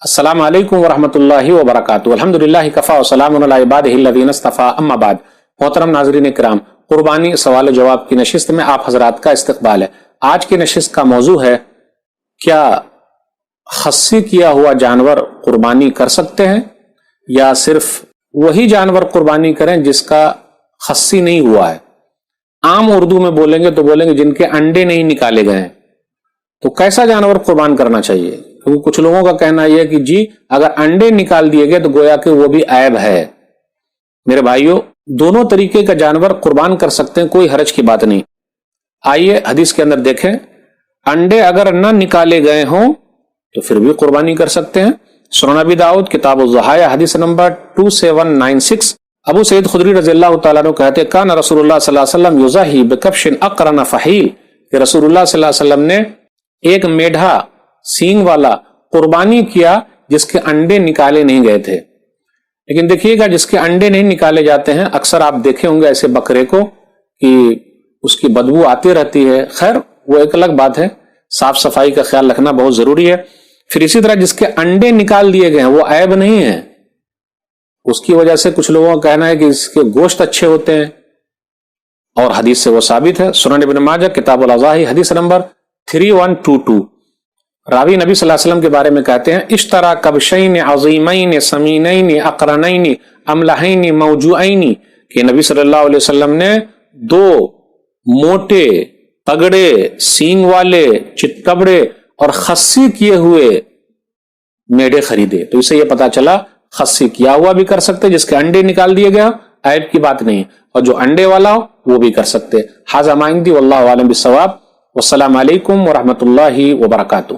السلام علیکم ورحمۃ اللہ وبرکاتہ۔ الحمدللہ کفا وسلام علی عبادہ الذین اصطفیٰ، اما بعد۔ محترم ناظرین کرام، قربانی سوال و جواب کی نشست میں آپ حضرات کا استقبال ہے۔ آج کی نشست کا موضوع ہے کیا خصی کیا ہوا جانور قربانی کر سکتے ہیں یا صرف وہی جانور قربانی کریں جس کا خصی نہیں ہوا ہے۔ عام اردو میں بولیں گے تو بولیں گے جن کے انڈے نہیں نکالے گئے ہیں۔ تو کیسا جانور قربان کرنا چاہیے؟ کیونکہ کچھ لوگوں کا کہنا یہ ہے کہ جی اگر انڈے نکال دیے گئے تو گویا کہ وہ بھی عیب ہے۔ میرے بھائیوں، دونوں طریقے کا جانور قربان کر سکتے ہیں، کوئی حرج کی بات نہیں۔ آئیے حدیث کے اندر دیکھیں، انڈے اگر نہ نکالے گئے ہوں تو پھر بھی قربانی کر سکتے ہیں۔ سنن ابی داؤد کتاب الضحایا حدیث نمبر 2796، ابو سعید خدری رضی اللہ تعالیٰ عنہ کہتے ہیں کان رسول اللہ صلی اللہ علیہ وسلم یضحی بکبش اقرن فحیل، کہ رسول اللہ صلی اللہ علیہ وسلم نے ایک میڈھا سینگ والا قربانی کیا جس کے انڈے نکالے نہیں گئے تھے۔ لیکن دیکھیے گا جس کے انڈے نہیں نکالے جاتے ہیں، اکثر آپ دیکھے ہوں گے ایسے بکرے کو کہ اس کی بدبو آتی رہتی ہے۔ خیر وہ ایک الگ بات ہے، صاف صفائی کا خیال رکھنا بہت ضروری ہے۔ پھر اسی طرح جس کے انڈے نکال دیے گئے ہیں وہ عیب نہیں ہے، اس کی وجہ سے کچھ لوگوں کا کہنا ہے کہ اس کے گوشت اچھے ہوتے ہیں، اور حدیث سے وہ ثابت ہے۔ سنن ابن ماجہ کتاب الاضاحی حدیث نمبر 3122، راوی نبی صلی اللہ علیہ وسلم کے بارے میں کہتے ہیں اشترا کبشین عظیمین سمینین اقرنین املحین موجوعین، کہ نبی صلی اللہ علیہ وسلم نے دو موٹے تگڑے سینگ والے چتکبڑے اور خصی کیے ہوئے میڈے خریدے۔ تو اسے یہ پتا چلا خصی کیا ہوا بھی کر سکتے، جس کے انڈے نکال دیے گئے عیب کی بات نہیں، اور جو انڈے والا ہو وہ بھی کر سکتے۔ ھذا ما عندی واللہ اعلم بالصواب، والسلام علیکم ورحمۃ اللہ وبرکاتہ۔